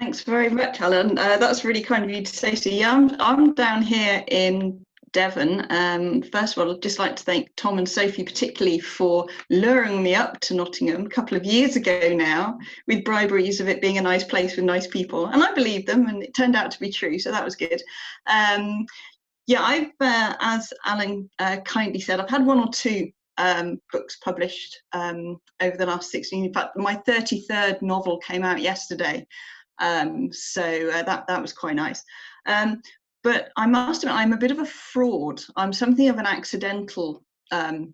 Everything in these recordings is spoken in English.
Thanks very much, Alan. That's really kind of you to say so. Yeah, I'm down here in Devon. First of all, I'd just like to thank Tom and Sophie particularly for luring me up to Nottingham a couple of years ago now, with briberies of it being a nice place with nice people. And I believed them, and it turned out to be true, so that was good. Yeah, as Alan kindly said, I've had one or two books published over the last 16. In fact, my 33rd novel came out yesterday. So that was quite nice. But I must admit, I'm a bit of a fraud. I'm something of an accidental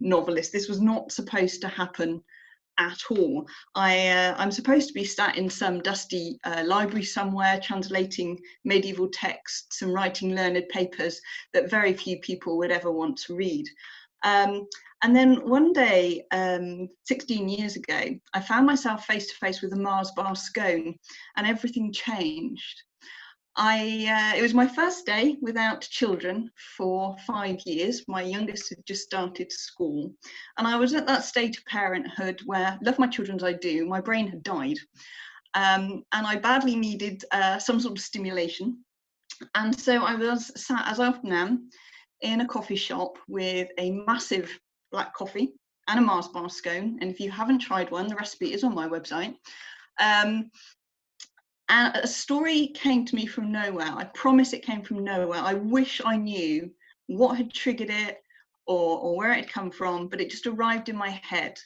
novelist. This was not supposed to happen at all. I'm supposed to be sat in some dusty library somewhere, translating medieval texts and writing learned papers that very few people would ever want to read. And then one day, 16 years ago, I found myself face to face with a Mars bar scone, and everything changed. It was my first day without children for 5 years. My youngest had just started school, and I was at that stage of parenthood where, love my children as I do, my brain had died, and I badly needed some sort of stimulation. And so I was sat, as I often am, in a coffee shop with a massive black coffee and a Mars bar scone. And if you haven't tried one, the recipe is on my website. And a story came to me from nowhere. I promise it came from nowhere. I wish I knew what had triggered it or where it had come from, but it just arrived in my head.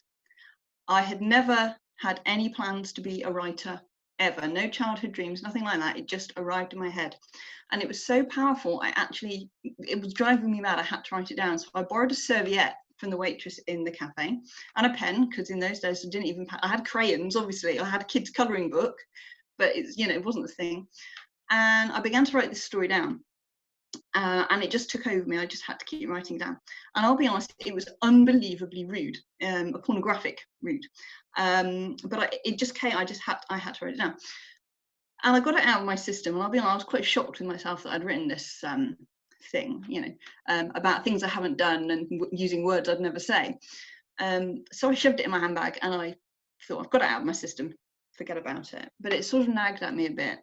I had never had any plans to be a writer ever, no childhood dreams, nothing like that. It just arrived in my head. And it was so powerful, it was driving me mad. I had to write it down. So I borrowed a serviette from the waitress in the cafe and a pen, because in those days I had crayons, obviously. I had a kid's colouring book, but it wasn't the thing. And I began to write this story down. And it just took over me. I just had to keep writing down. And I'll be honest, it was unbelievably rude, a pornographic rude. But it just came. I had to write it down. And I got it out of my system. And I'll be honest, I was quite shocked with myself that I'd written this thing, about things I haven't done and using words I'd never say. So I shoved it in my handbag, and I thought, I've got it out of my system, forget about it. But it sort of nagged at me a bit.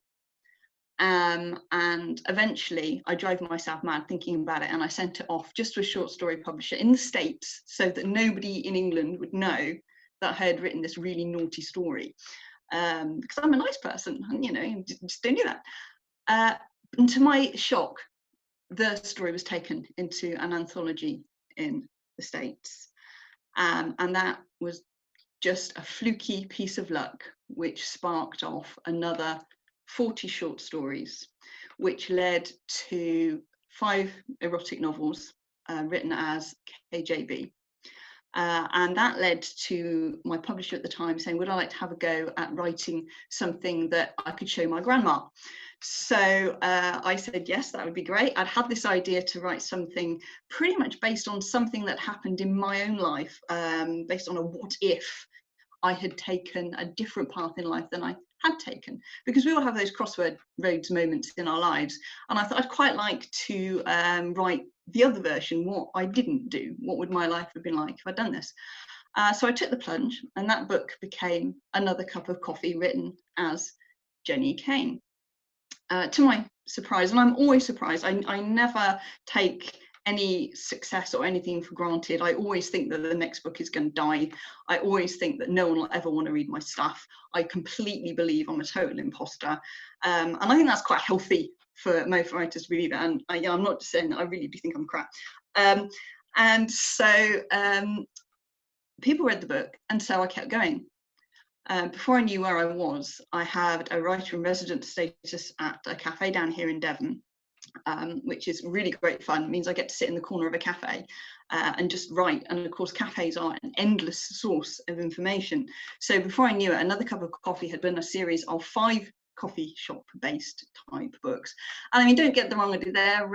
And eventually I drove myself mad thinking about it, and I sent it off just to a short story publisher in the States, so that nobody in England would know that I had written this really naughty story, because I'm a nice person, and just don't do that. And to my shock, the story was taken into an anthology in the States, and that was just a fluky piece of luck which sparked off another 40 short stories, which led to 5 erotic novels written as KJB. And that led to my publisher at the time saying, would I like to have a go at writing something that I could show my grandma? So I said, yes, that would be great. I'd had this idea to write something pretty much based on something that happened in my own life, based on a what if I had taken a different path in life than I had taken, because we all have those crossroads moments in our lives. And I thought I'd quite like to write the other version, what I didn't do. What would my life have been like if I'd done this? So I took the plunge, and that book became Another Cup of Coffee, written as Jenny Kane. To my surprise, and I'm always surprised, I never take any success or anything for granted. I always think that the next book is going to die. I always think that no one will ever want to read my stuff. I completely believe I'm a total imposter. And I think that's quite healthy for most writers to believe that. And I'm not just saying that, I really do think I'm crap. And so people read the book, and so I kept going. Before I knew where I was, I had a writer-in-residence status at a cafe down here in Devon, which is really great fun. It means I get to sit in the corner of a cafe and just write. And of course, cafes are an endless source of information. So before I knew it, Another Cup of Coffee had been a series of 5 coffee shop-based type books. And I mean, don't get the wrong idea,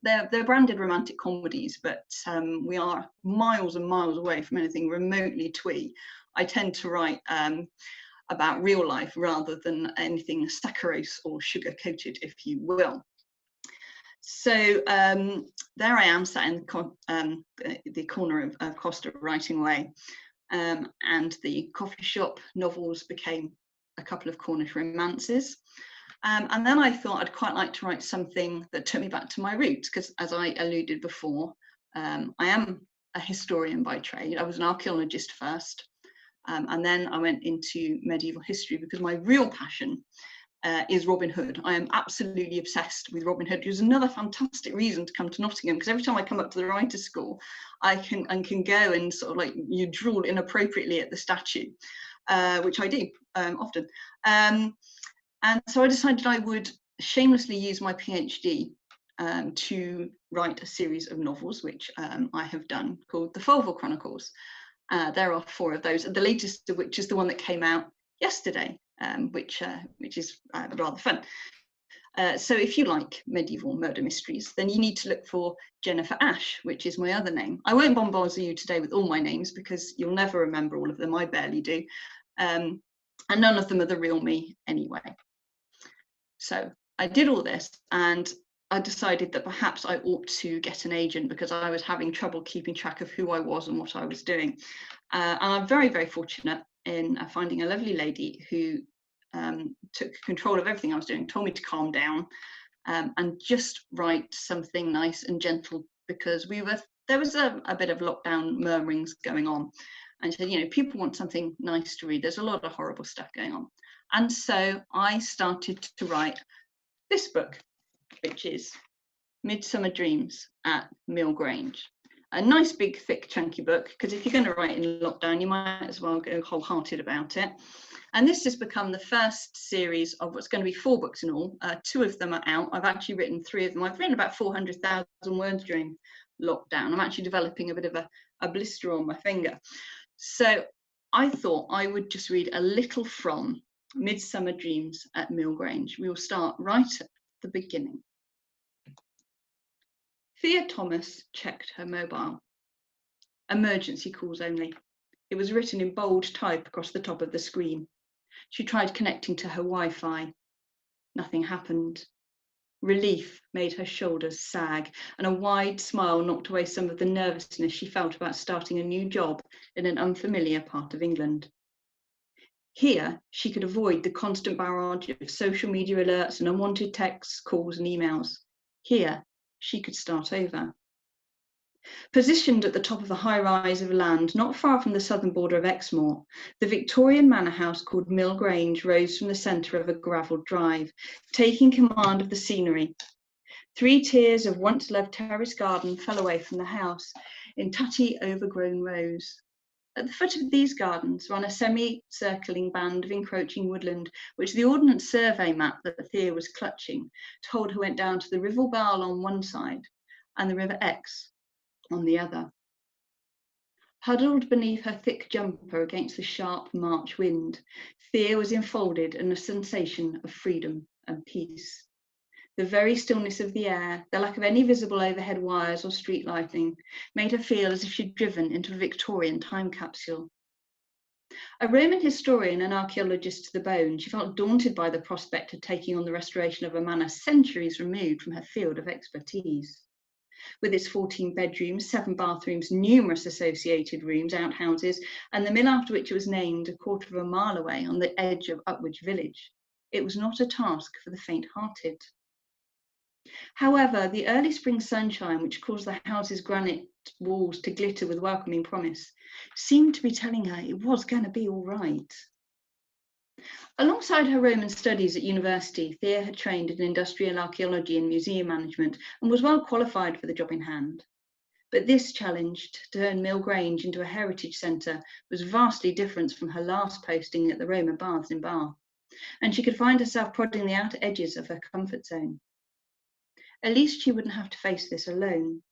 they're branded romantic comedies, but we are miles and miles away from anything remotely twee. I tend to write about real life rather than anything saccharose or sugar-coated, if you will. So there I am, sat in the corner of Costa, writing away, and the coffee shop novels became a couple of Cornish romances. And then I thought I'd quite like to write something that took me back to my roots, because as I alluded before, I am a historian by trade. I was an archaeologist first, and then I went into medieval history because my real passion is Robin Hood. I am absolutely obsessed with Robin Hood, which is another fantastic reason to come to Nottingham, because every time I come up to the writers' school, I can go and sort of like you drool inappropriately at the statue, which I do often. And so I decided I would shamelessly use my PhD to write a series of novels, which I have done, called the Volvo Chronicles. There are 4 of those, the latest of which is the one that came out yesterday, which is rather fun. So if you like medieval murder mysteries, then you need to look for Jennifer Ash, which is my other name. I won't bombard you today with all my names because you'll never remember all of them. I barely do. And none of them are the real me anyway. So I did all this, and I decided that perhaps I ought to get an agent because I was having trouble keeping track of who I was and what I was doing. And I'm very, very fortunate in finding a lovely lady who took control of everything I was doing, told me to calm down and just write something nice and gentle, because there was a bit of lockdown murmurings going on. And she said, you know, people want something nice to read. There's a lot of horrible stuff going on. And so I started to write this book, which is Midsummer Dreams at Milgrange. A nice, big, thick, chunky book, because if you're going to write in lockdown, you might as well go wholehearted about it. And this has become the first series of what's going to be 4 books in all. 2 of them are out. I've actually written 3 of them. I've written about 400,000 words during lockdown. I'm actually developing a bit of a blister on my finger. So I thought I would just read a little from Midsummer Dreams at Milgrange. We will start right at the beginning. Thea Thomas checked her mobile. Emergency calls only. It was written in bold type across the top of the screen. She tried connecting to her Wi-Fi. Nothing happened. Relief made her shoulders sag, and a wide smile knocked away some of the nervousness she felt about starting a new job in an unfamiliar part of England. Here, she could avoid the constant barrage of social media alerts and unwanted texts, calls, and emails. Here, she could start over. Positioned at the top of a high rise of land not far from the southern border of Exmoor, the Victorian manor house called Milgrange rose from the centre of a gravelled drive, taking command of the scenery. 3 tiers of once-loved terrace garden fell away from the house in tutty, overgrown rows. At the foot of these gardens ran a semi-circling band of encroaching woodland, which the Ordnance Survey map that Thea was clutching told her went down to the River Barle on one side and the River Exe on the other. Huddled beneath her thick jumper against the sharp March wind, Thea was enfolded in a sensation of freedom and peace. The very stillness of the air, the lack of any visible overhead wires or street lighting, made her feel as if she'd driven into a Victorian time capsule. A Roman historian and archaeologist to the bone, she felt daunted by the prospect of taking on the restoration of a manor centuries removed from her field of expertise. With its 14 bedrooms, 7 bathrooms, numerous associated rooms, outhouses, and the mill after which it was named a quarter of a mile away on the edge of Upwich village, it was not a task for the faint-hearted. However, the early spring sunshine, which caused the house's granite walls to glitter with welcoming promise, seemed to be telling her it was going to be all right. Alongside her Roman studies at university, Thea had trained in industrial archaeology and museum management and was well qualified for the job in hand. But this challenge to turn Milgrange into a heritage centre was vastly different from her last posting at the Roman Baths in Bath, and she could find herself prodding the outer edges of her comfort zone. At least she wouldn't have to face this alone.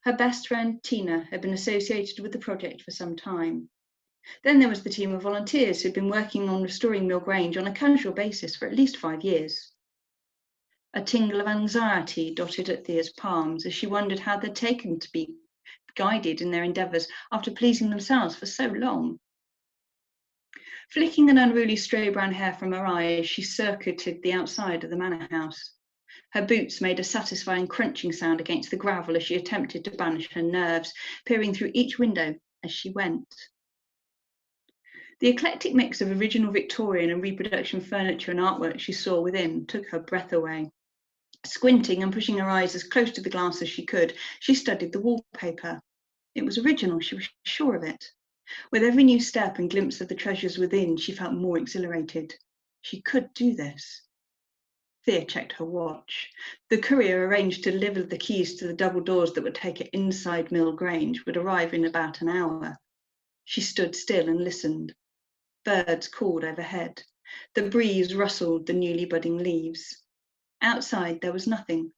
Her best friend, Tina, had been associated with the project for some time. Then there was the team of volunteers who'd been working on restoring Milgrange on a casual basis for at least 5 years. A tingle of anxiety dotted at Thea's palms as she wondered how they'd taken to be guided in their endeavours after pleasing themselves for so long. Flicking an unruly stray brown hair from her eyes, she circuited the outside of the manor house. Her boots made a satisfying crunching sound against the gravel as she attempted to banish her nerves, peering through each window as she went. The eclectic mix of original Victorian and reproduction furniture and artwork she saw within took her breath away. Squinting and pushing her eyes as close to the glass as she could, she studied the wallpaper. It was original, she was sure of it. With every new step and glimpse of the treasures within, she felt more exhilarated. She could do this. Thea checked her watch. The courier arranged to deliver the keys to the double doors that would take her inside Milgrange would arrive in about an hour. She stood still and listened. Birds called overhead. The breeze rustled the newly budding leaves. Outside, there was nothing.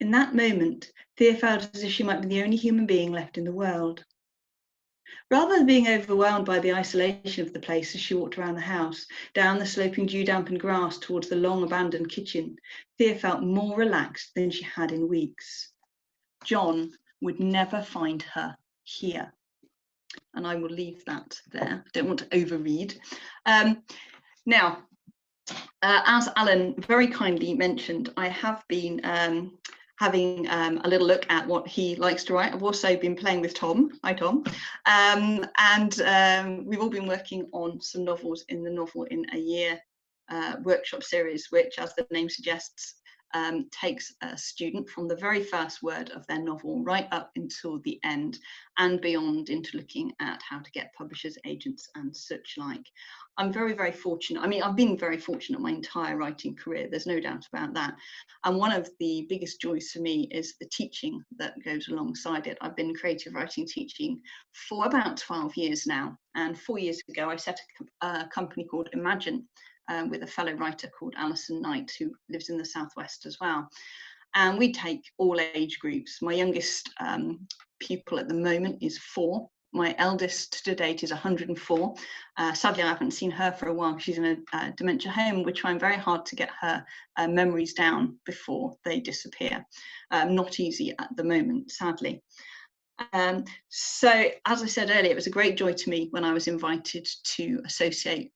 In that moment, Thea felt as if she might be the only human being left in the world. Rather than being overwhelmed by the isolation of the place as she walked around the house, down the sloping dew-dampened grass towards the long-abandoned kitchen, Thea felt more relaxed than she had in weeks. John would never find her here. And I will leave that there. I don't want to overread. Now, as Alan very kindly mentioned, I have been having a little look at what he likes to write. I've also been playing with Tom. Hi, Tom. We've all been working on some novels in the Novel in a Year workshop series, which, as the name suggests, takes a student from the very first word of their novel right up until the end and beyond, into looking at how to get publishers, agents and such like. I'm very, very fortunate. I mean, I've been very fortunate my entire writing career, there's no doubt about that. And one of the biggest joys for me is the teaching that goes alongside it. I've been creative writing teaching for about 12 years now. And 4 years ago, I set a company called Imagine, with a fellow writer called Alison Knight, who lives in the Southwest as well. And we take all age groups. My youngest pupil at the moment is 4. My eldest to date is 104. Sadly, I haven't seen her for a while. She's in a dementia home. We're trying very hard to get her memories down before they disappear. Not easy at the moment, sadly. So, as I said earlier, it was a great joy to me when I was invited to associate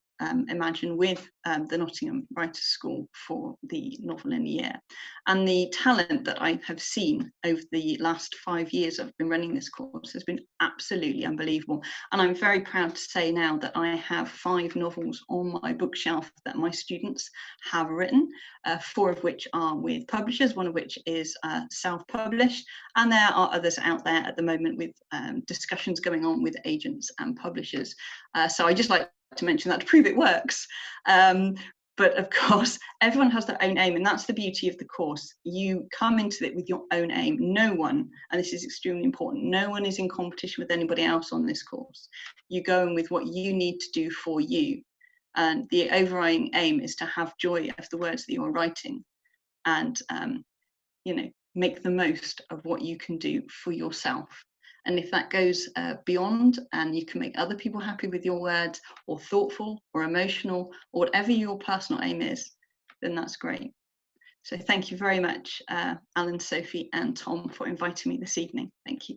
Imagine with the Nottingham Writers' School for the Novel in a Year. And the talent that I have seen over the last 5 years I've been running this course has been absolutely unbelievable. And I'm very proud to say now that I have 5 novels on my bookshelf that my students have written, 4 of which are with publishers, 1 of which is self-published, and there are others out there at the moment with discussions going on with agents and publishers. So I just like to mention that to prove it works. But of course, everyone has their own aim, and that's the beauty of the course. You come into it with your own aim. No one, and this is extremely important, no one is in competition with anybody else on this course. You go in with what you need to do for you. And the overriding aim is to have joy of the words that you're writing and, make the most of what you can do for yourself. And if that goes beyond and you can make other people happy with your words, or thoughtful or emotional, or whatever your personal aim is, then that's great. So thank you very much, Alan, Sophie and Tom, for inviting me this evening. Thank you.